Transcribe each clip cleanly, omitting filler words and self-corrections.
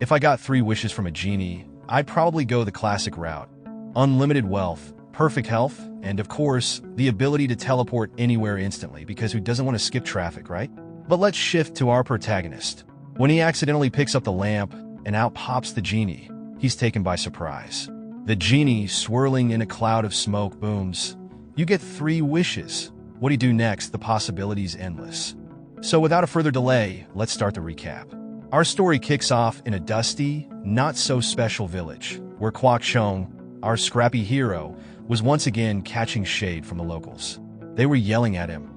If I got 3 wishes from a genie, I'd probably go the classic route. Unlimited wealth, perfect health, and of course, the ability to teleport anywhere instantly, because who doesn't want to skip traffic, right? But let's shift to our protagonist. When he accidentally picks up the lamp and out pops the genie, he's taken by surprise. The genie, swirling in a cloud of smoke, booms. You get 3 wishes. What do you do next? The possibilities endless. So without a further delay, let's start the recap. Our story kicks off in a dusty, not-so-special village, where Kwok Chong, our scrappy hero, was once again catching shade from the locals. They were yelling at him,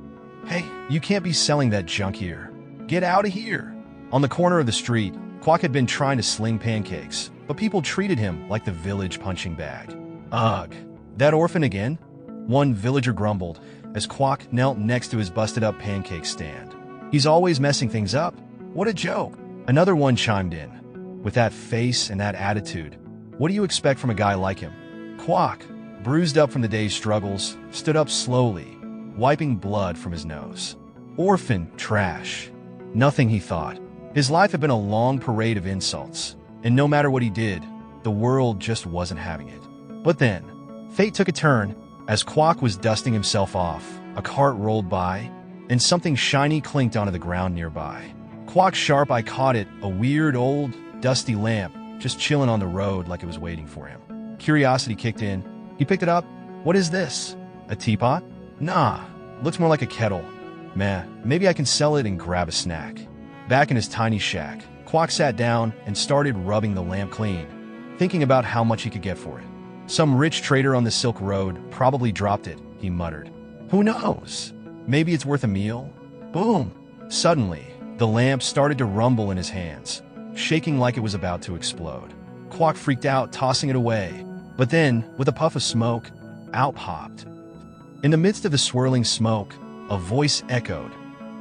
"Hey, you can't be selling that junk here. Get out of here!" On the corner of the street, Kwok had been trying to sling pancakes, but people treated him like the village punching bag. Ugh, that orphan again? One villager grumbled as Kwok knelt next to his busted-up pancake stand. "He's always messing things up. What a joke." Another one chimed in. "With that face and that attitude, what do you expect from a guy like him?" Kwok, bruised up from the day's struggles, stood up slowly, wiping blood from his nose. Orphan, trash. Nothing, he thought. His life had been a long parade of insults, and no matter what he did, the world just wasn't having it. But then, fate took a turn. As Kwok was dusting himself off, a cart rolled by, and something shiny clinked onto the ground nearby. Kwok's sharp eye caught it, a weird, old, dusty lamp, just chilling on the road like it was waiting for him. Curiosity kicked in. He picked it up. "What is this? A teapot?" "Nah, looks more like a kettle." "Meh, maybe I can sell it and grab a snack." Back in his tiny shack, Kwok sat down and started rubbing the lamp clean, thinking about how much he could get for it. "Some rich trader on the Silk Road probably dropped it," he muttered. "Who knows? Maybe it's worth a meal?" Boom! Suddenly, the lamp started to rumble in his hands, shaking like it was about to explode. Kwok freaked out, tossing it away. But then, with a puff of smoke, out popped. In the midst of the swirling smoke, a voice echoed,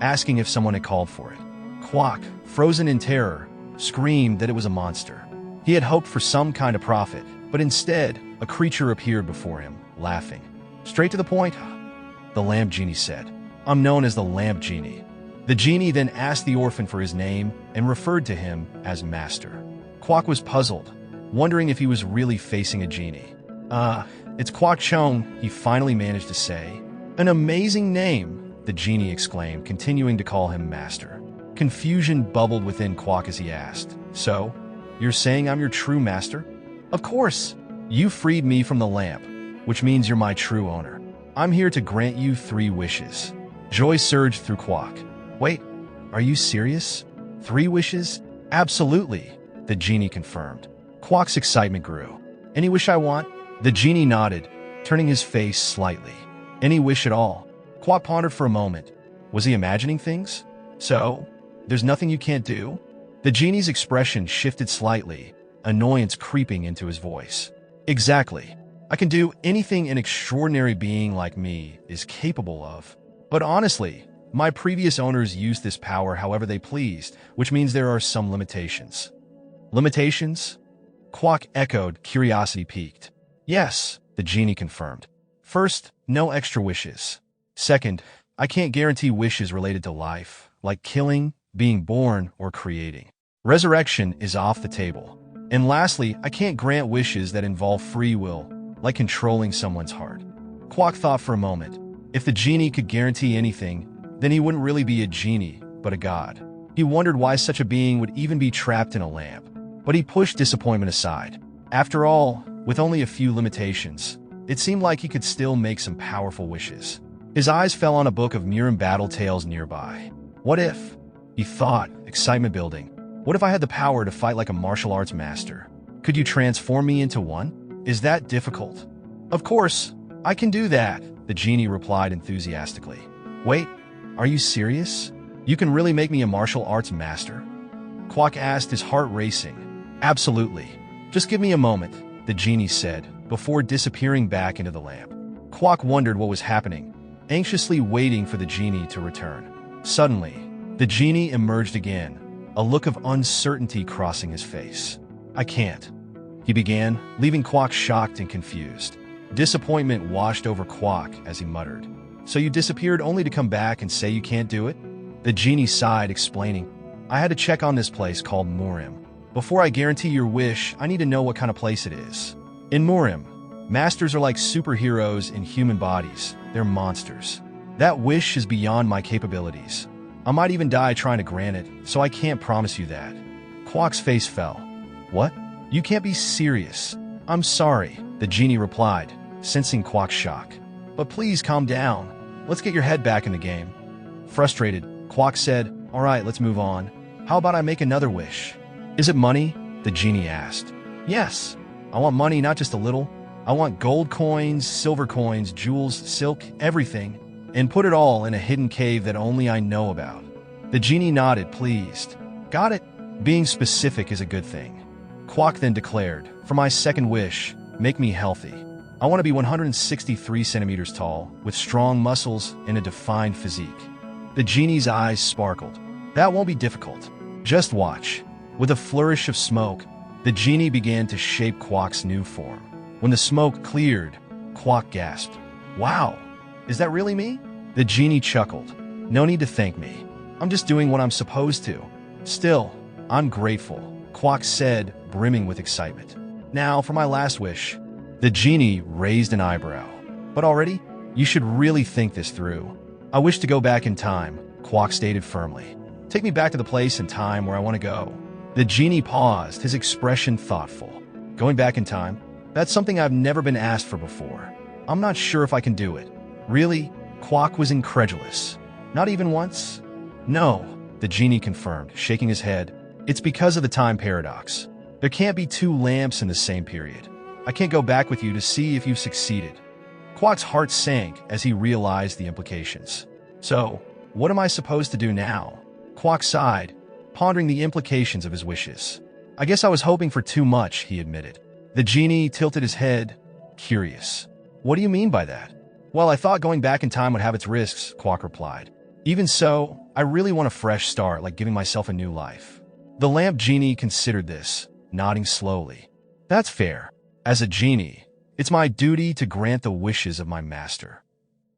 asking if someone had called for it. Kwok, frozen in terror, screamed that it was a monster. He had hoped for some kind of profit, but instead, a creature appeared before him, laughing. "Straight to the point," the lamp genie said. "I'm known as the lamp genie." The genie then asked the orphan for his name and referred to him as Master. Kwok was puzzled, wondering if he was really facing a genie. It's Kwok Chong," he finally managed to say. "An amazing name," the genie exclaimed, continuing to call him Master. Confusion bubbled within Kwok as he asked, "So, you're saying I'm your true master?" "Of course. You freed me from the lamp, which means you're my true owner. I'm here to grant you 3 wishes." Joy surged through Kwok. "Wait, are you serious? 3 wishes?" "Absolutely," the genie confirmed. Kwok's excitement grew. "Any wish I want?" The genie nodded, turning his face slightly. "Any wish at all?" Kwok pondered for a moment. Was he imagining things? "So, there's nothing you can't do?" The genie's expression shifted slightly, annoyance creeping into his voice. "Exactly. I can do anything an extraordinary being like me is capable of. But honestly, my previous owners used this power however they pleased, which means there are some limitations." "Limitations?" Kwok echoed, curiosity piqued. "Yes," the genie confirmed. "First, no extra wishes. Second, I can't guarantee wishes related to life, like killing, being born, or creating. Resurrection is off the table. And lastly, I can't grant wishes that involve free will, like controlling someone's heart." Kwok thought for a moment. If the genie could guarantee anything, then he wouldn't really be a genie, but a god. He wondered why such a being would even be trapped in a lamp. But he pushed disappointment aside. After all, with only a few limitations, it seemed like he could still make some powerful wishes. His eyes fell on a book of Murin battle tales nearby. What if, he thought, excitement building, what if I had the power to fight like a martial arts master? Could you transform me into one? Is that difficult? "Of course, I can do that," the genie replied enthusiastically. "Wait, are you serious? You can really make me a martial arts master?" Kwok asked, his heart racing. "Absolutely. Just give me a moment," the genie said, before disappearing back into the lamp. Kwok wondered what was happening, anxiously waiting for the genie to return. Suddenly, the genie emerged again, a look of uncertainty crossing his face. "I can't," he began, leaving Kwok shocked and confused. Disappointment washed over Kwok as he muttered, "So you disappeared only to come back and say you can't do it?" The genie sighed, explaining, "I had to check on this place called Murim. Before I guarantee your wish, I need to know what kind of place it is. In Murim, masters are like superheroes in human bodies. They're monsters. That wish is beyond my capabilities. I might even die trying to grant it, so I can't promise you that. Quack's face fell. What? You can't be serious. I'm sorry, the genie replied, sensing Quack's shock. But please calm down. Let's get your head back in the game. Frustrated, Quack said, all right, let's move on. How about I make another wish? Is it money? The genie asked. Yes. I want money, not just a little. I want gold coins, silver coins, jewels, silk, everything, and put it all in a hidden cave that only I know about. The genie nodded, pleased. Got it. Being specific is a good thing. Quack then declared, for my second wish, make me healthy. I want to be 163 centimeters tall, with strong muscles and a defined physique. The genie's eyes sparkled. That won't be difficult. Just watch. With a flourish of smoke, the genie began to shape Quack's new form. When the smoke cleared, Quack gasped. Wow, is that really me? The genie chuckled. No need to thank me. I'm just doing what I'm supposed to. Still, I'm grateful, Quack said, brimming with excitement. Now for my last wish. The genie raised an eyebrow. But already? You should really think this through. I wish to go back in time, Quack stated firmly. Take me back to the place and time where I want to go. The genie paused, his expression thoughtful. Going back in time? That's something I've never been asked for before. I'm not sure if I can do it. Really? Quack was incredulous. Not even once? No, the genie confirmed, shaking his head. It's because of the time paradox. There can't be two lamps in the same period. I can't go back with you to see if you've succeeded. Quack's heart sank as he realized the implications. So, what am I supposed to do now? Quack sighed, pondering the implications of his wishes. I guess I was hoping for too much, he admitted. The genie tilted his head, curious. What do you mean by that? Well, I thought going back in time would have its risks, Quack replied. Even so, I really want a fresh start, like giving myself a new life. The lamp genie considered this, nodding slowly. That's fair. As a genie, it's my duty to grant the wishes of my master.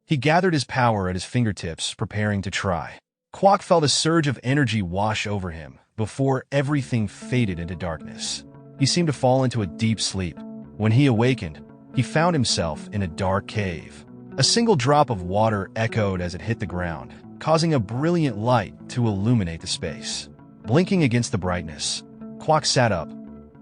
He gathered his power at his fingertips, preparing to try. Quack felt a surge of energy wash over him before everything faded into darkness. He seemed to fall into a deep sleep. When he awakened, he found himself in a dark cave. A single drop of water echoed as it hit the ground, causing a brilliant light to illuminate the space. Blinking against the brightness, Quack sat up,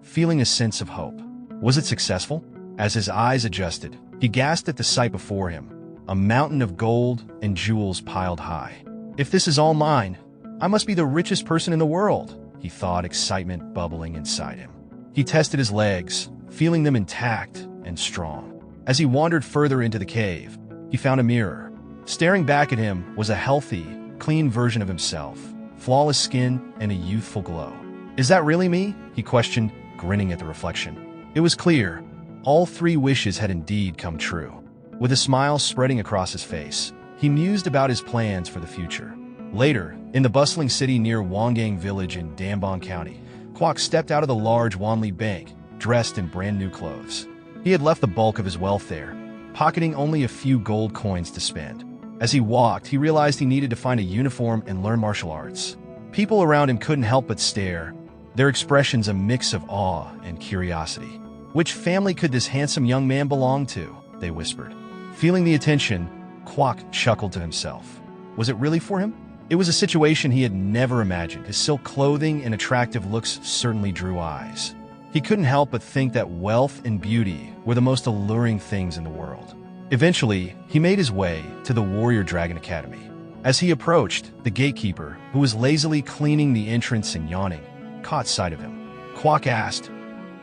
feeling a sense of hope. Was it successful? As his eyes adjusted, he gasped at the sight before him, a mountain of gold and jewels piled high. If this is all mine, I must be the richest person in the world, he thought, excitement bubbling inside him. He tested his legs, feeling them intact and strong. As he wandered further into the cave, he found a mirror. Staring back at him was a healthy, clean version of himself, flawless skin and a youthful glow. Is that really me? He questioned, grinning at the reflection. It was clear. All three wishes had indeed come true. With a smile spreading across his face, he mused about his plans for the future. Later, in the bustling city near Wangang Village in Dambon County, Quack stepped out of the large Wanli Bank, dressed in brand-new clothes. He had left the bulk of his wealth there, pocketing only a few gold coins to spend. As he walked, he realized he needed to find a uniform and learn martial arts. People around him couldn't help but stare, their expressions a mix of awe and curiosity. Which family could this handsome young man belong to? They whispered. Feeling the attention, Quack chuckled to himself. Was it really for him? It was a situation he had never imagined. His silk clothing and attractive looks certainly drew eyes. He couldn't help but think that wealth and beauty were the most alluring things in the world. Eventually, he made his way to the Warrior Dragon Academy. As he approached, the gatekeeper, who was lazily cleaning the entrance and yawning, caught sight of him. Quack asked,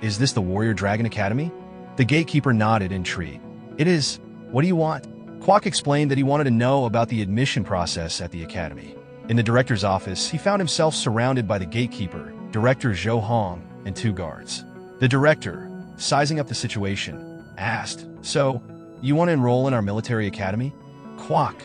"Is this the Warrior Dragon Academy?" The gatekeeper nodded, intrigued. "It is. What do you want?" Quack explained that he wanted to know about the admission process at the academy. In the director's office, he found himself surrounded by the gatekeeper, Director Zhou Hong, and two guards. The director, sizing up the situation, asked, "So, you want to enroll in our military academy?" Quack,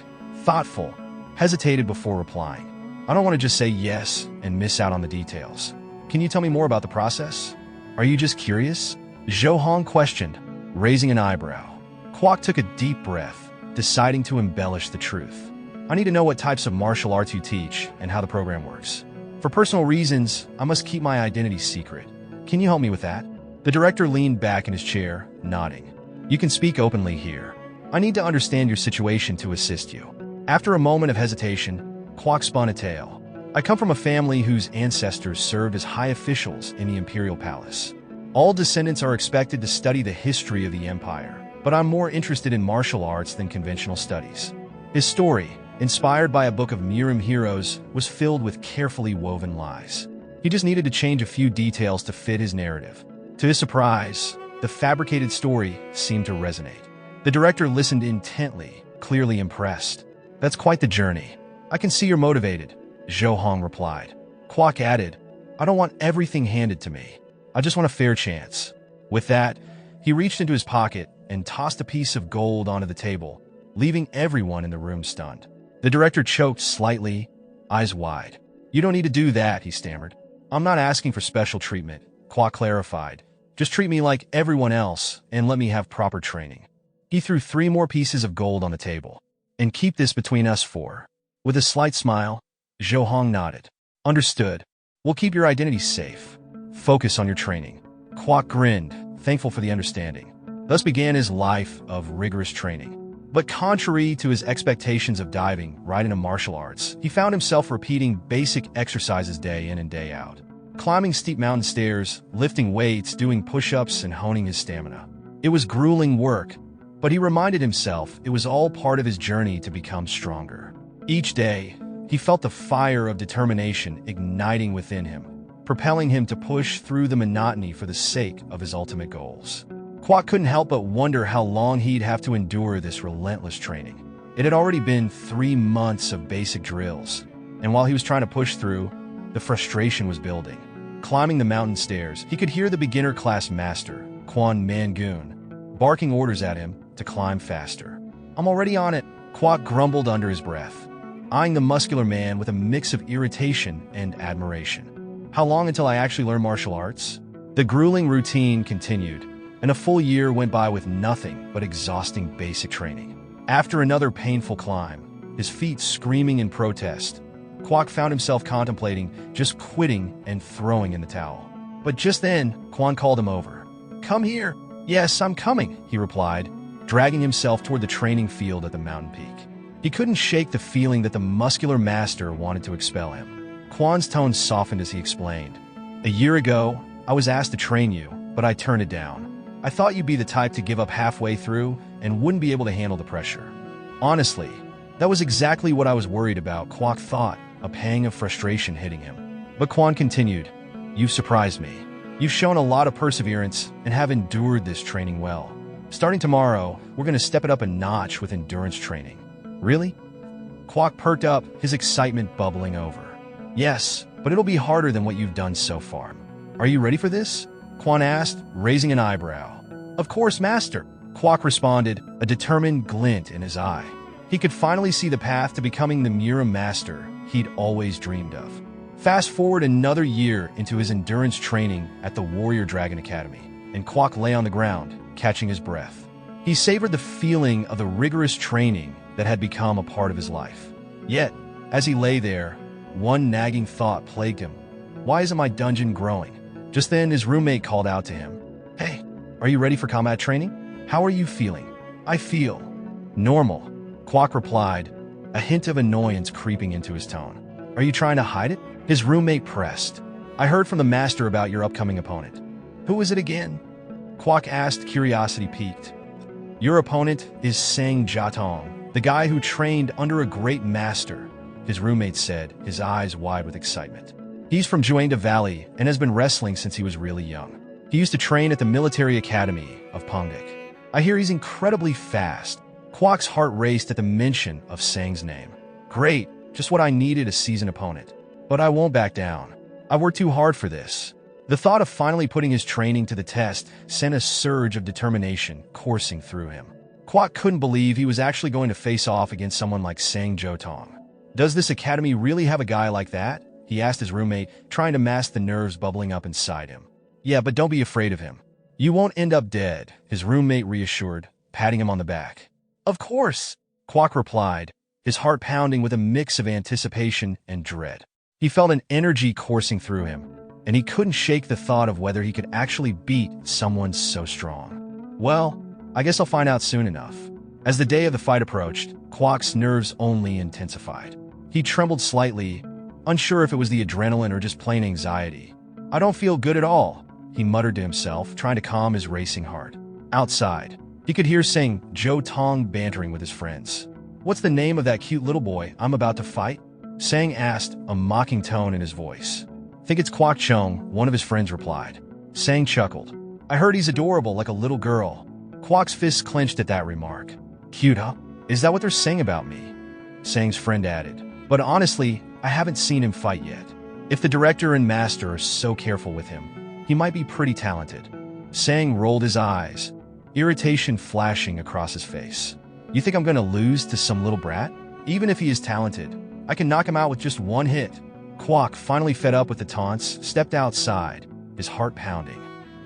thoughtful, hesitated before replying. "I don't want to just say yes and miss out on the details. Can you tell me more about the process? Are you just curious?" Zhou Hong questioned, raising an eyebrow. Quack took a deep breath, deciding to embellish the truth. "I need to know what types of martial arts you teach and how the program works." For personal reasons, I must keep my identity secret. Can you help me with that? The director leaned back in his chair, nodding. You can speak openly here. I need to understand your situation to assist you. After a moment of hesitation, Kwok spun a tale. I come from a family whose ancestors served as high officials in the imperial palace. All descendants are expected to study the history of the empire, but I'm more interested in martial arts than conventional studies. His story, inspired by a book of Mirim heroes, was filled with carefully woven lies. He just needed to change a few details to fit his narrative. To his surprise, the fabricated story seemed to resonate. The director listened intently, clearly impressed. That's quite the journey. I can see you're motivated, Zhou Hong replied. Kwok added, I don't want everything handed to me. I just want a fair chance. With that, he reached into his pocket and tossed a piece of gold onto the table, leaving everyone in the room stunned. The director choked slightly, eyes wide. You don't need to do that, he stammered. I'm not asking for special treatment, Kwok clarified. Just treat me like everyone else and let me have proper training. He threw 3 more pieces of gold on the table. And keep this between us 4. With a slight smile, Zhou Hong nodded. Understood. We'll keep your identity safe. Focus on your training. Kwok grinned, thankful for the understanding. Thus began his life of rigorous training. But contrary to his expectations of diving right into martial arts, he found himself repeating basic exercises day in and day out. Climbing steep mountain stairs, lifting weights, doing push-ups, and honing his stamina. It was grueling work, but he reminded himself it was all part of his journey to become stronger. Each day, he felt the fire of determination igniting within him, propelling him to push through the monotony for the sake of his ultimate goals. Kwok couldn't help but wonder how long he'd have to endure this relentless training. It had already been 3 months of basic drills, and while he was trying to push through, the frustration was building. Climbing the mountain stairs, he could hear the beginner-class master, Quan Mangun, barking orders at him to climb faster. I'm already on it, Kwok grumbled under his breath, eyeing the muscular man with a mix of irritation and admiration. How long until I actually learn martial arts? The grueling routine continued, and a full year went by with nothing but exhausting basic training. After another painful climb, his feet screaming in protest, Kwok found himself contemplating just quitting and throwing in the towel. But just then, Quan called him over. Come here. Yes, I'm coming, he replied, dragging himself toward the training field at the mountain peak. He couldn't shake the feeling that the muscular master wanted to expel him. Quan's tone softened as he explained. A year ago, I was asked to train you, but I turned it down. I thought you'd be the type to give up halfway through and wouldn't be able to handle the pressure. Honestly, that was exactly what I was worried about, Kwok thought, a pang of frustration hitting him. But Quan continued, You've surprised me. You've shown a lot of perseverance and have endured this training well. Starting tomorrow, we're going to step it up a notch with endurance training. Really? Kwok perked up, his excitement bubbling over. Yes, but it'll be harder than what you've done so far. Are you ready for this? Quan asked, raising an eyebrow. Of course, master, Kwok responded, a determined glint in his eye. He could finally see the path to becoming the Mirim master he'd always dreamed of. Fast forward another year into his endurance training at the Warrior Dragon Academy, and Kwok lay on the ground, catching his breath. He savored the feeling of the rigorous training that had become a part of his life. Yet, as he lay there, one nagging thought plagued him. Why isn't my dungeon growing? Just then, his roommate called out to him. Hey, are you ready for combat training? How are you feeling? I feel normal, Kwok replied, a hint of annoyance creeping into his tone. Are you trying to hide it? His roommate pressed. I heard from the master about your upcoming opponent. Who is it again? Kwok asked, curiosity piqued. Your opponent is Sang Jiatong, the guy who trained under a great master, his roommate said, his eyes wide with excitement. He's from Juanda Valley and has been wrestling since he was really young. He used to train at the military academy of Pongdik. I hear he's incredibly fast. Kwok's heart raced at the mention of Sang's name. Great, just what I needed, a seasoned opponent. But I won't back down. I worked too hard for this. The thought of finally putting his training to the test sent a surge of determination coursing through him. Kwok couldn't believe he was actually going to face off against someone like Sang Jiatong. Does this academy really have a guy like that? He asked his roommate, trying to mask the nerves bubbling up inside him. Yeah, but don't be afraid of him. You won't end up dead, his roommate reassured, patting him on the back. Of course, Kwok replied, his heart pounding with a mix of anticipation and dread. He felt an energy coursing through him, and he couldn't shake the thought of whether he could actually beat someone so strong. Well, I guess I'll find out soon enough. As the day of the fight approached, Kwok's nerves only intensified. He trembled slightly, unsure if it was the adrenaline or just plain anxiety. "I don't feel good at all," he muttered to himself, trying to calm his racing heart. Outside, he could hear Joe Tong bantering with his friends. "What's the name of that cute little boy I'm about to fight?" Sang asked, a mocking tone in his voice. "Think it's Kwok Chung," one of his friends replied. Sang chuckled. "I heard he's adorable like a little girl." Kwok's fists clenched at that remark. "Cute, huh? Is that what they're saying about me?" Sang's friend added. "But honestly, I haven't seen him fight yet. If the director and master are so careful with him, he might be pretty talented." Sang rolled his eyes, irritation flashing across his face. "You think I'm gonna lose to some little brat? Even if he is talented, I can knock him out with just one hit." Kwok, finally fed up with the taunts, stepped outside, his heart pounding.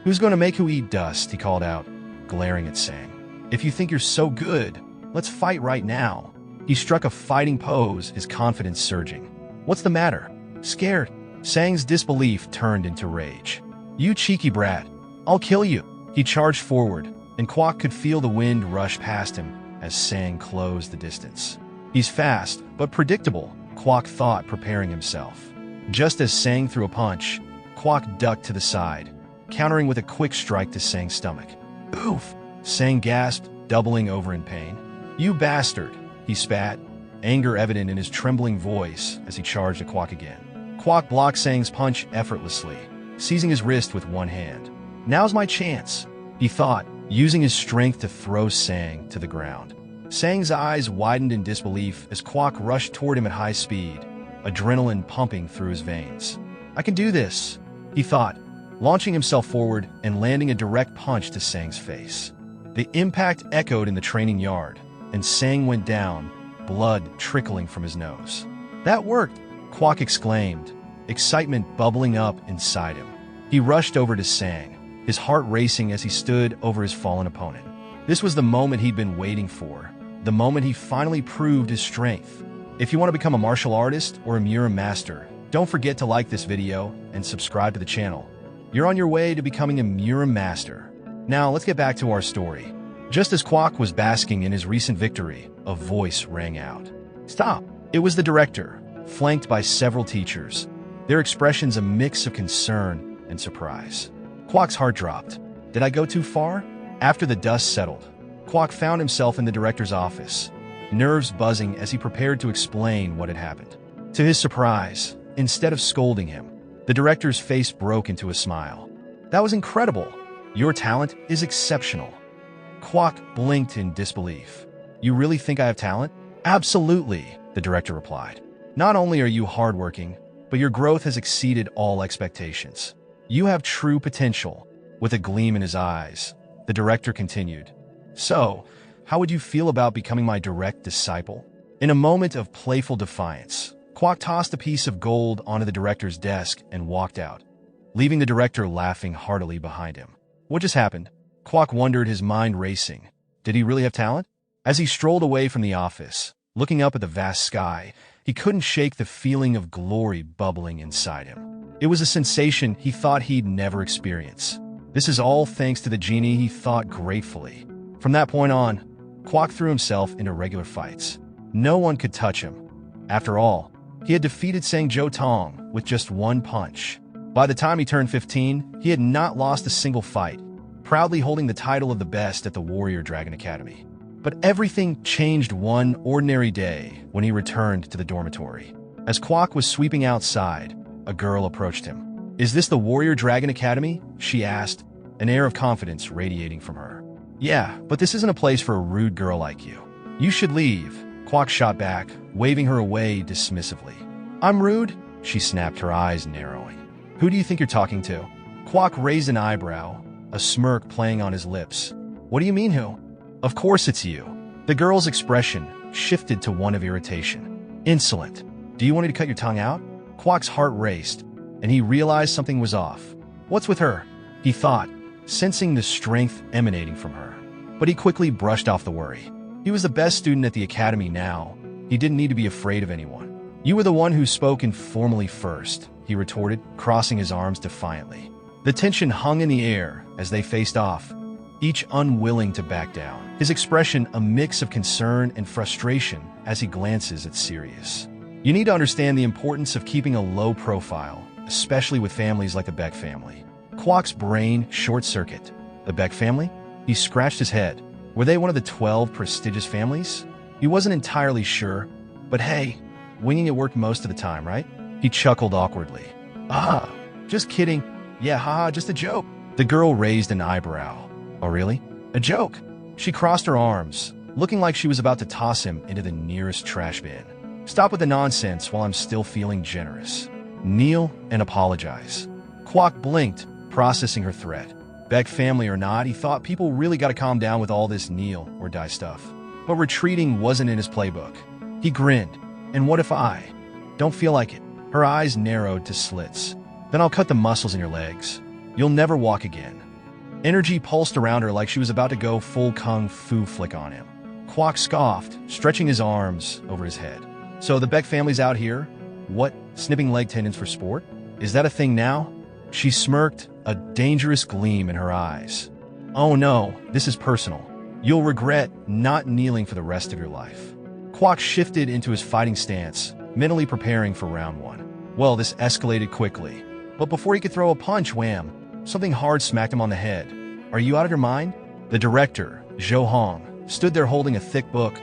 "Who's gonna make who eat dust?" he called out, glaring at Sang. "If you think you're so good, let's fight right now." He struck a fighting pose, his confidence surging. "What's the matter? Scared?" Sang's disbelief turned into rage. "You cheeky brat, I'll kill you." He charged forward, and Kwok could feel the wind rush past him as Sang closed the distance. "He's fast, but predictable," Kwok thought, preparing himself. Just as Sang threw a punch, Kwok ducked to the side, countering with a quick strike to Sang's stomach. "Oof!" Sang gasped, doubling over in pain. "You bastard!" he spat, anger evident in his trembling voice as he charged at Kwok again. Kwok blocked Sang's punch effortlessly, seizing his wrist with one hand. "Now's my chance," he thought, using his strength to throw Sang to the ground. Sang's eyes widened in disbelief as Kwok rushed toward him at high speed, adrenaline pumping through his veins. "I can do this," he thought, launching himself forward and landing a direct punch to Sang's face. The impact echoed in the training yard, and Sang went down, blood trickling from his nose. "That worked!" Kwok exclaimed, excitement bubbling up inside him. He rushed over to Sang, his heart racing as he stood over his fallen opponent. This was the moment he'd been waiting for, the moment he finally proved his strength. If you want to become a martial artist or a Mura master, don't forget to like this video and subscribe to the channel. You're on your way to becoming a Mura master. Now let's get back to our story. Just as Kwok was basking in his recent victory, a voice rang out. "Stop!" It was the director, flanked by several teachers, their expressions a mix of concern and surprise. Kwok's heart dropped. Did I go too far? After the dust settled, Kwok found himself in the director's office, nerves buzzing as he prepared to explain what had happened. To his surprise, instead of scolding him, the director's face broke into a smile. "That was incredible. Your talent is exceptional." Kwok blinked in disbelief. "You really think I have talent?" "Absolutely," the director replied. "Not only are you hardworking, but your growth has exceeded all expectations. You have true potential." With a gleam in his eyes, the director continued. "So, how would you feel about becoming my direct disciple?" In a moment of playful defiance, Kwok tossed a piece of gold onto the director's desk and walked out, leaving the director laughing heartily behind him. What just happened? Kwok wondered, his mind racing. Did he really have talent? As he strolled away from the office, looking up at the vast sky, he couldn't shake the feeling of glory bubbling inside him. It was a sensation he thought he'd never experience. This is all thanks to the genie, he thought gratefully. From that point on, Kwok threw himself into regular fights. No one could touch him. After all, he had defeated Joe Tong with just one punch. By the time he turned 15, he had not lost a single fight, proudly holding the title of the best at the Warrior Dragon Academy. But everything changed one ordinary day when he returned to the dormitory. As Kwok was sweeping outside, a girl approached him. "Is this the Warrior Dragon Academy?" she asked, an air of confidence radiating from her. "Yeah, but this isn't a place for a rude girl like you. You should leave," Kwok shot back, waving her away dismissively. "I'm rude?" she snapped, her eyes narrowing. "Who do you think you're talking to?" Kwok raised an eyebrow, a smirk playing on his lips. "What do you mean, who?" "Of course it's you." The girl's expression shifted to one of irritation. "Insolent. Do you want me to cut your tongue out?" Kwok's heart raced, and he realized something was off. "What's with her?" he thought, sensing the strength emanating from her. But he quickly brushed off the worry. He was the best student at the academy now. He didn't need to be afraid of anyone. You were the one who spoke informally first, he retorted, crossing his arms defiantly. The tension hung in the air as they faced off, each unwilling to back down. His expression a mix of concern and frustration as he glances at Sirius. You need to understand the importance of keeping a low profile, especially with families like the Beck family. Kwok's brain short-circuit. The Beck family? He scratched his head. Were they one of the 12 prestigious families? He wasn't entirely sure, but hey, winging it worked most of the time, right? He chuckled awkwardly. Ah, just kidding. Yeah, haha, just a joke. The girl raised an eyebrow. Oh, really? A joke? She crossed her arms, looking like she was about to toss him into the nearest trash bin. Stop with the nonsense while I'm still feeling generous. Kneel and apologize. Kwok blinked, processing her threat. Beck family or not, he thought people really got to calm down with all this kneel or die stuff. But retreating wasn't in his playbook. He grinned. And what if I don't feel like it? Her eyes narrowed to slits. Then I'll cut the muscles in your legs. You'll never walk again. Energy pulsed around her like she was about to go full kung fu flick on him. Kwok scoffed, stretching his arms over his head. So the Beck family's out here? What, snipping leg tendons for sport? Is that a thing now? She smirked, a dangerous gleam in her eyes. Oh no, this is personal. You'll regret not kneeling for the rest of your life. Kwok shifted into his fighting stance, mentally preparing for round one. Well, this escalated quickly. But before he could throw a punch, wham, something hard smacked him on the head. Are you out of your mind? The director, Zhou Hong, stood there holding a thick book,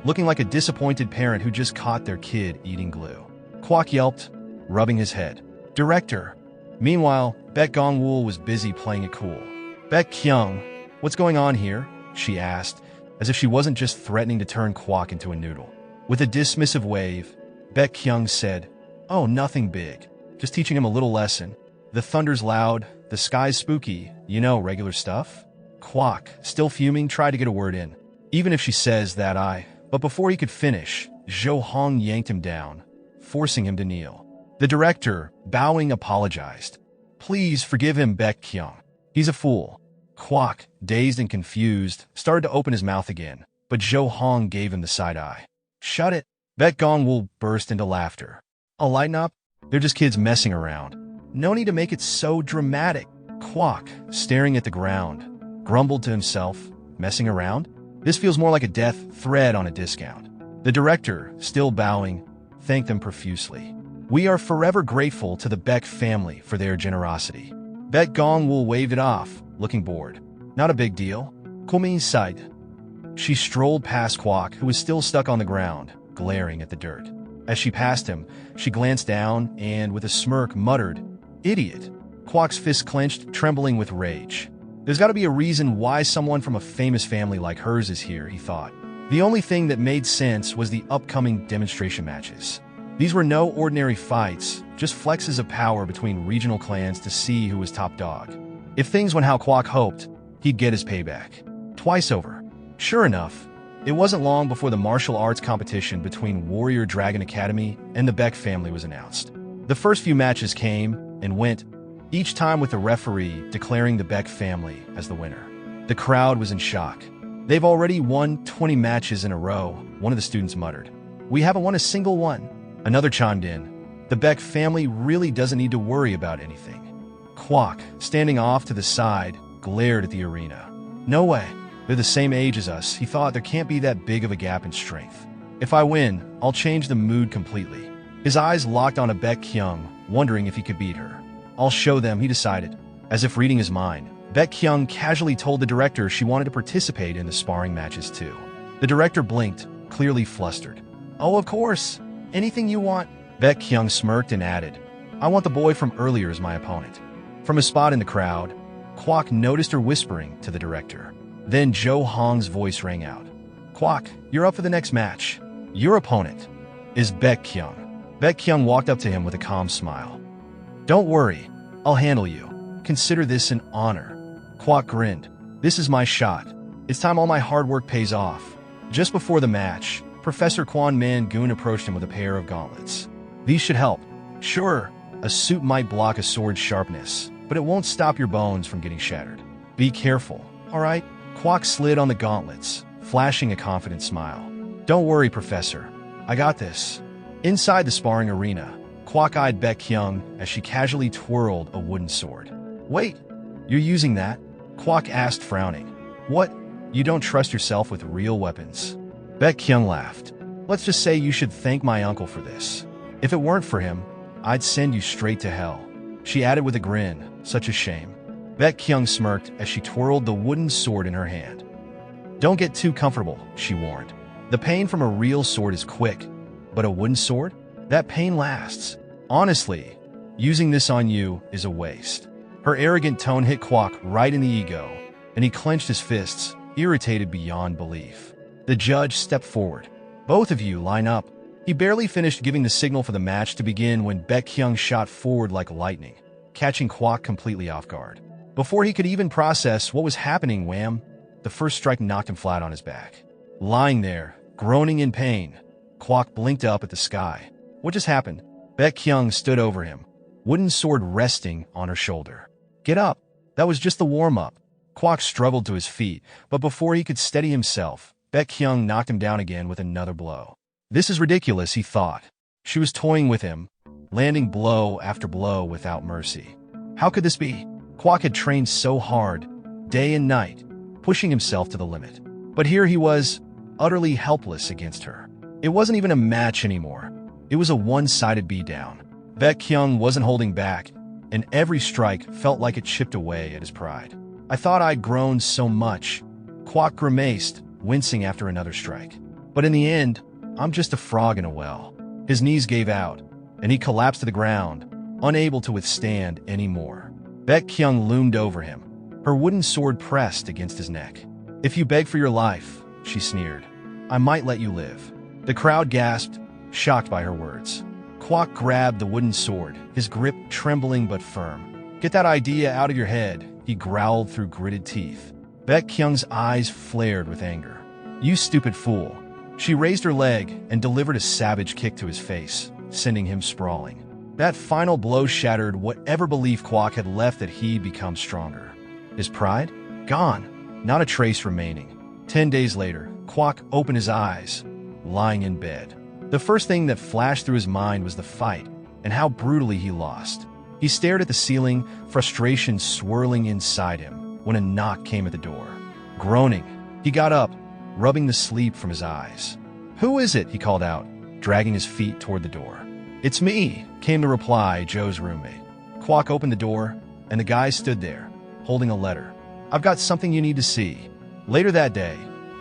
looking like a disappointed parent who just caught their kid eating glue. Kwok yelped, rubbing his head. Director. Meanwhile, Baek Gongwoo was busy playing it cool. Baek Kyung, what's going on here? She asked, as if she wasn't just threatening to turn Kwok into a noodle. With a dismissive wave, Baek Kyung said, Oh, nothing big. Just teaching him a little lesson. The thunder's loud, the sky's spooky, you know, regular stuff. Kwok, still fuming, tried to get a word in. Even if she says that But before he could finish, Zhou Hong yanked him down, forcing him to kneel. The director, bowing, apologized. Please forgive him, Baek Kyung. He's a fool. Kwok, dazed and confused, started to open his mouth again, but Zhou Hong gave him the side eye. Shut it. Baek Gongwoo burst into laughter. I'll lighten up. They're just kids messing around. No need to make it so dramatic. Kwok, staring at the ground, grumbled to himself, messing around? This feels more like a death threat on a discount. The director, still bowing, thanked them profusely. We are forever grateful to the Beck family for their generosity. Baek Gongwoo waved it off, looking bored. Not a big deal. Kumi's side. She strolled past Kwok, who was still stuck on the ground, glaring at the dirt. As she passed him, she glanced down and, with a smirk, muttered, Idiot. Kwok's fist clenched, trembling with rage. There's got to be a reason why someone from a famous family like hers is here, he thought. The only thing that made sense was the upcoming demonstration matches. These were no ordinary fights, just flexes of power between regional clans to see who was top dog. If things went how Kwok hoped, he'd get his payback. Twice over. Sure enough, it wasn't long before the martial arts competition between Warrior Dragon Academy and the Beck family was announced. The first few matches came and went, each time with the referee declaring the Beck family as the winner. The crowd was in shock. They've already won 20 matches in a row, one of the students muttered. We haven't won a single one. Another chimed in. The Beck family really doesn't need to worry about anything. Kwok, standing off to the side, glared at the arena. No way. They're the same age as us. He thought there can't be that big of a gap in strength. If I win, I'll change the mood completely. His eyes locked on a Baek Kyung, wondering if he could beat her. I'll show them, he decided. As if reading his mind, Baek Kyung casually told the director she wanted to participate in the sparring matches too. The director blinked, clearly flustered. Oh, of course. Anything you want. Baek Kyung smirked and added, I want the boy from earlier as my opponent. From a spot in the crowd, Kwok noticed her whispering to the director. Then Zhou Hong's voice rang out. Kwok, you're up for the next match. Your opponent is Baek Kyung. Baek Kyung walked up to him with a calm smile. Don't worry, I'll handle you. Consider this an honor. Kwok grinned. This is my shot. It's time all my hard work pays off. Just before the match, Professor Kwon Man-gun approached him with a pair of gauntlets. These should help. Sure, a suit might block a sword's sharpness, but it won't stop your bones from getting shattered. Be careful, all right? Kwok slid on the gauntlets, flashing a confident smile. Don't worry, Professor. I got this. Inside the sparring arena, Kwok eyed Baek Kyung as she casually twirled a wooden sword. Wait, you're using that? Kwok asked, frowning. What? You don't trust yourself with real weapons? Baek Kyung laughed. Let's just say you should thank my uncle for this. If it weren't for him, I'd send you straight to hell. She added with a grin, such a shame. Baek Kyung smirked as she twirled the wooden sword in her hand. Don't get too comfortable, she warned. The pain from a real sword is quick, but a wooden sword? That pain lasts. Honestly, using this on you is a waste. Her arrogant tone hit Kwok right in the ego, and he clenched his fists, irritated beyond belief. The judge stepped forward. Both of you line up. He barely finished giving the signal for the match to begin when Baek Kyung shot forward like lightning, catching Kwok completely off guard. Before he could even process what was happening, wham! The first strike knocked him flat on his back. Lying there, groaning in pain, Kwok blinked up at the sky. What just happened? Baek Kyung stood over him, wooden sword resting on her shoulder. Get up! That was just the warm-up. Kwok struggled to his feet, but before he could steady himself, Baek Kyung knocked him down again with another blow. This is ridiculous, he thought. She was toying with him, landing blow after blow without mercy. How could this be? Kwok had trained so hard, day and night, pushing himself to the limit. But here he was, utterly helpless against her. It wasn't even a match anymore. It was a one-sided beatdown. Baek Kyung wasn't holding back, and every strike felt like it chipped away at his pride. I thought I'd grown so much. Kwok grimaced, wincing after another strike. But in the end, I'm just a frog in a well. His knees gave out, and he collapsed to the ground, unable to withstand any more. Baek Kyung loomed over him, her wooden sword pressed against his neck. If you beg for your life, she sneered, I might let you live. The crowd gasped, shocked by her words. Kwok grabbed the wooden sword, his grip trembling but firm. Get that idea out of your head, he growled through gritted teeth. Baek Kyung's eyes flared with anger. You stupid fool. She raised her leg and delivered a savage kick to his face, sending him sprawling. That final blow shattered whatever belief Kwok had left that he'd become stronger. His pride? Gone. Not a trace remaining. 10 days later, Kwok opened his eyes, lying in bed. The first thing that flashed through his mind was the fight and how brutally he lost. He stared at the ceiling, frustration swirling inside him, when a knock came at the door. Groaning, he got up, rubbing the sleep from his eyes. Who is it? He called out, dragging his feet toward the door. It's me, came the reply, Joe's roommate. Kwok opened the door, and the guy stood there, holding a letter. I've got something you need to see. Later that day,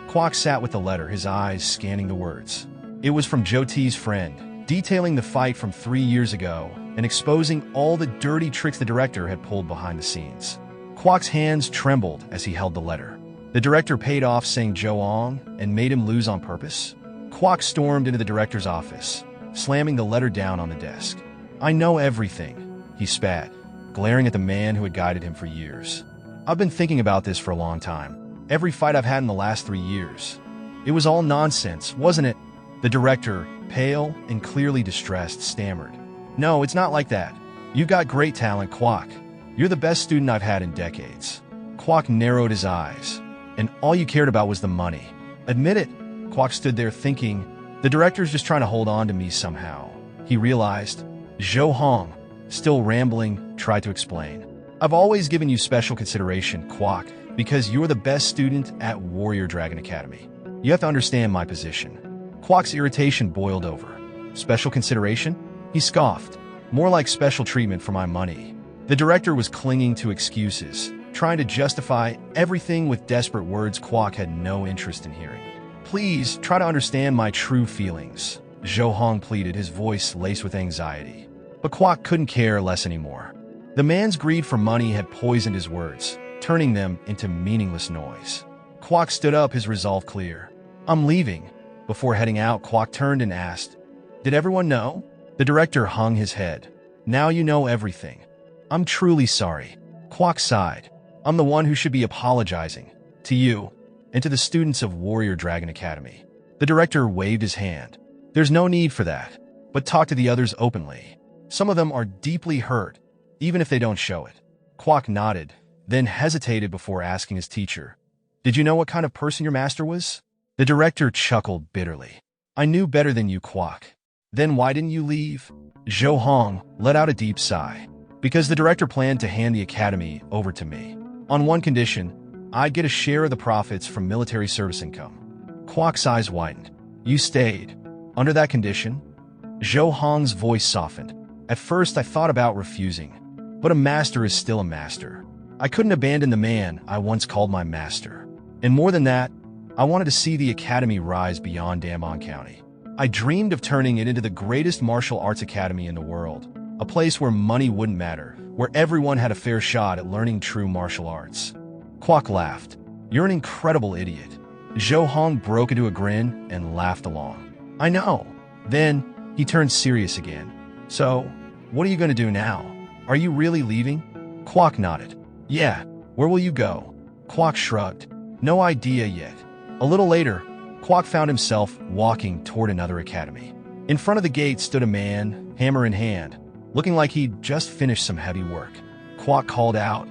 Kwok sat with the letter, his eyes scanning the words. It was from Joe T's friend, detailing the fight from 3 years ago and exposing all the dirty tricks the director had pulled behind the scenes. Kwok's hands trembled as he held the letter. The director paid off saying Joe Ong and made him lose on purpose? Kwok stormed into the director's office, slamming the letter down on the desk. I know everything, he spat, glaring at the man who had guided him for years. I've been thinking about this for a long time. Every fight I've had in the last 3 years. It was all nonsense, wasn't it? The director, pale and clearly distressed, stammered. No, it's not like that. You've got great talent, Kwok. You're the best student I've had in decades. Kwok narrowed his eyes, and all you cared about was the money. Admit it. Kwok stood there thinking, the director's just trying to hold on to me somehow. He realized. Zhou Hong, still rambling, tried to explain. I've always given you special consideration, Kwok, because you're the best student at Warrior Dragon Academy. You have to understand my position. Kwok's irritation boiled over. Special consideration? He scoffed. More like special treatment for my money. The director was clinging to excuses, trying to justify everything with desperate words Kwok had no interest in hearing. Please, try to understand my true feelings, Zhou Hong pleaded, his voice laced with anxiety. But Kwok couldn't care less anymore. The man's greed for money had poisoned his words, turning them into meaningless noise. Kwok stood up, his resolve clear. I'm leaving. Before heading out, Kwok turned and asked, Did everyone know? The director hung his head. Now you know everything. I'm truly sorry. Kwok sighed. I'm the one who should be apologizing. To you, and to the students of Warrior Dragon Academy. The director waved his hand. There's no need for that, but talk to the others openly. Some of them are deeply hurt, even if they don't show it. Kwok nodded, then hesitated before asking his teacher, Did you know what kind of person your master was? The director chuckled bitterly. I knew better than you, Kwok. Then why didn't you leave? Zhou Hong let out a deep sigh. Because the director planned to hand the academy over to me. On one condition, I'd get a share of the profits from military service income. Kwok's eyes widened. You stayed. Under that condition? Zhou Hong's voice softened. At first, I thought about refusing. But a master is still a master. I couldn't abandon the man I once called my master. And more than that, I wanted to see the academy rise beyond Damon County. I dreamed of turning it into the greatest martial arts academy in the world. A place where money wouldn't matter, where everyone had a fair shot at learning true martial arts. Kwok laughed. You're an incredible idiot. Zhou Hong broke into a grin and laughed along. I know. Then, he turned serious again. So, what are you going to do now? Are you really leaving? Kwok nodded. Yeah, where will you go? Kwok shrugged. No idea yet. A little later, Kwok found himself walking toward another academy. In front of the gate stood a man, hammer in hand, looking like he'd just finished some heavy work. Kwok called out,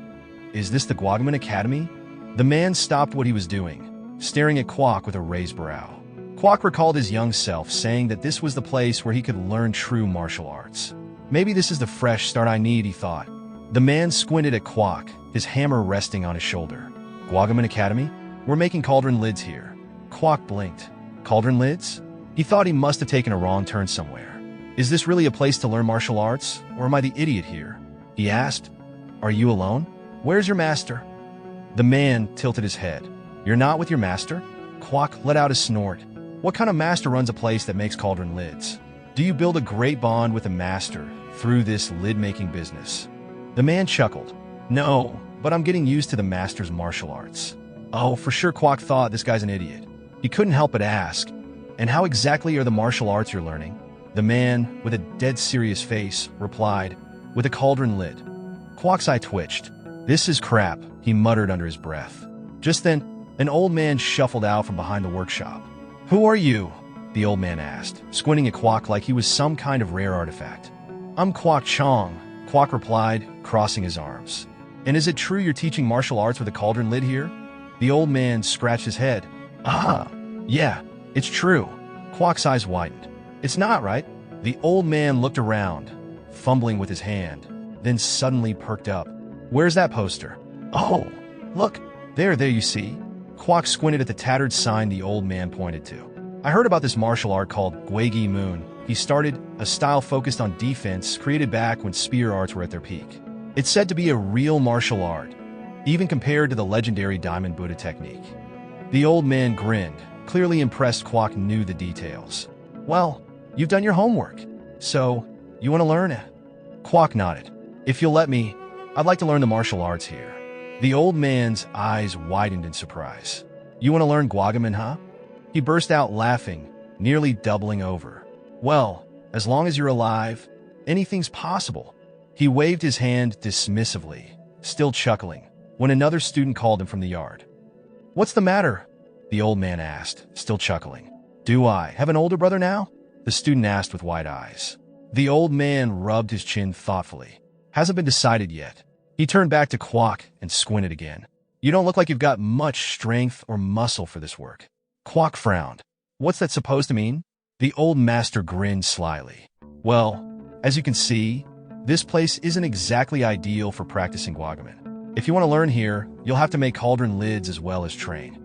Is this the Guagaman Academy? The man stopped what he was doing, staring at Kwok with a raised brow. Kwok recalled his young self saying that this was the place where he could learn true martial arts. Maybe this is the fresh start I need, he thought. The man squinted at Kwok, his hammer resting on his shoulder. Guagaman Academy? We're making cauldron lids here. Kwok blinked. Cauldron lids? He thought he must have taken a wrong turn somewhere. Is this really a place to learn martial arts, or am I the idiot here? He asked. Are you alone? Where's your master? The man tilted his head. You're not with your master? Kwok let out a snort. What kind of master runs a place that makes cauldron lids? Do you build a great bond with a master through this lid-making business? The man chuckled. No, but I'm getting used to the master's martial arts. Oh, for sure Kwok thought this guy's an idiot. He couldn't help but ask, and how exactly are the martial arts you're learning? The man, with a dead serious face, replied, with a cauldron lid. Kwok's eye twitched. This is crap, he muttered under his breath. Just then, an old man shuffled out from behind the workshop. Who are you? The old man asked, squinting at Kwok like he was some kind of rare artifact. I'm Kwok Chong, Kwok replied, crossing his arms. And is it true you're teaching martial arts with a cauldron lid here? The old man scratched his head. Yeah, it's true. Kwok's eyes widened. It's not, right? The old man looked around, fumbling with his hand, then suddenly perked up. Where's that poster? Oh, look, there you see. Kwok squinted at the tattered sign the old man pointed to. I heard about this martial art called Guigi Moon. He started a style focused on defense created back when spear arts were at their peak. It's said to be a real martial art, even compared to the legendary Diamond Buddha technique. The old man grinned, clearly impressed Kwok knew the details. Well, you've done your homework. So, you want to learn it? Kwok nodded. If you'll let me, I'd like to learn the martial arts here. The old man's eyes widened in surprise. You want to learn Guagaman, huh? He burst out laughing, nearly doubling over. Well, as long as you're alive, anything's possible. He waved his hand dismissively, still chuckling, when another student called him from the yard. What's the matter? The old man asked, still chuckling. Do I have an older brother now? The student asked with wide eyes. The old man rubbed his chin thoughtfully. Hasn't been decided yet. He turned back to Kwok and squinted again. You don't look like you've got much strength or muscle for this work. Kwok frowned. What's that supposed to mean? The old master grinned slyly. Well, as you can see, this place isn't exactly ideal for practicing Guagaman. If you want to learn here, you'll have to make cauldron lids as well as train.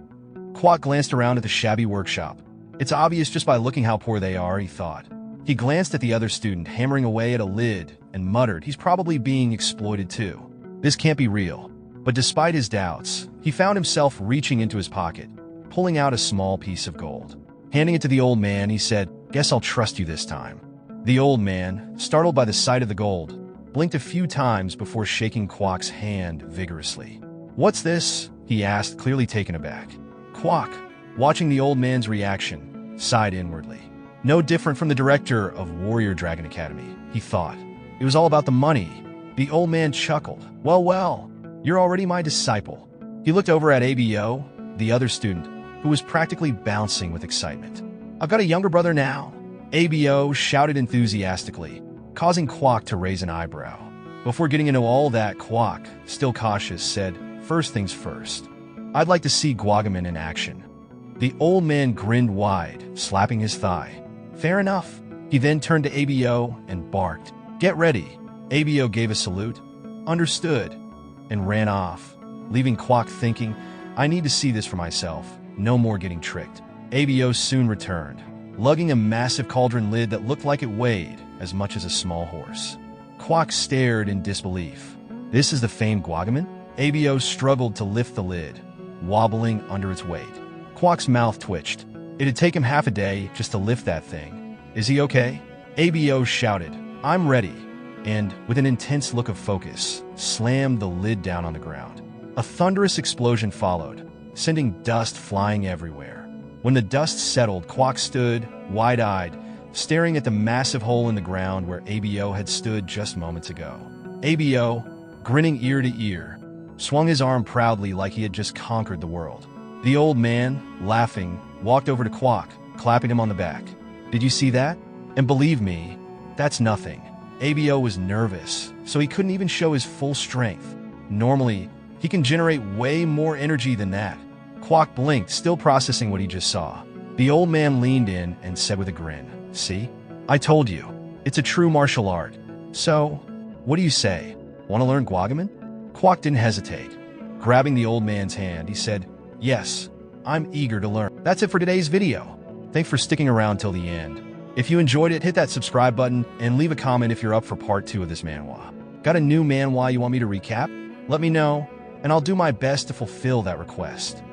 Kwok glanced around at the shabby workshop. It's obvious just by looking how poor they are, he thought. He glanced at the other student hammering away at a lid and muttered he's probably being exploited too. This can't be real. But despite his doubts, he found himself reaching into his pocket, pulling out a small piece of gold. Handing it to the old man, he said, Guess I'll trust you this time. The old man, startled by the sight of the gold, blinked a few times before shaking Kwok's hand vigorously. What's this? He asked, clearly taken aback. Kwok, watching the old man's reaction, sighed inwardly. No different from the director of Warrior Dragon Academy, he thought. It was all about the money. The old man chuckled. Well, you're already my disciple. He looked over at ABO, the other student, who was practically bouncing with excitement. I've got a younger brother now. ABO shouted enthusiastically, causing Kwok to raise an eyebrow. Before getting into all that, Kwok, still cautious, said, First things first. I'd like to see Guagaman in action. The old man grinned wide, slapping his thigh. Fair enough. He then turned to ABO and barked, "Get ready." ABO gave a salute, understood, and ran off, leaving Quack thinking, "I need to see this for myself. No more getting tricked." ABO soon returned, lugging a massive cauldron lid that looked like it weighed as much as a small horse. Quack stared in disbelief. "This is the famed guagaman?" ABO struggled to lift the lid, wobbling under its weight. Quack's mouth twitched. It'd take him half a day just to lift that thing. "Is he okay?" ABO shouted, "I'm ready," and, with an intense look of focus, slammed the lid down on the ground. A thunderous explosion followed, sending dust flying everywhere. When the dust settled, Quack stood, wide-eyed, staring at the massive hole in the ground where ABO had stood just moments ago. ABO, grinning ear to ear, swung his arm proudly like he had just conquered the world. The old man, laughing, walked over to Quack, clapping him on the back. "Did you see that? And believe me, that's nothing." ABO was nervous, so he couldn't even show his full strength. Normally, he can generate way more energy than that. Quack blinked, still processing what he just saw. The old man leaned in and said with a grin, "See? I told you. It's a true martial art. So, what do you say? Want to learn guagaman?" Quack didn't hesitate. Grabbing the old man's hand, he said, "Yes, I'm eager to learn." That's it for today's video. Thanks for sticking around till the end. If you enjoyed it, hit that subscribe button and leave a comment if you're up for part 2 of this manhwa. Got a new manhwa you want me to recap? Let me know, and I'll do my best to fulfill that request.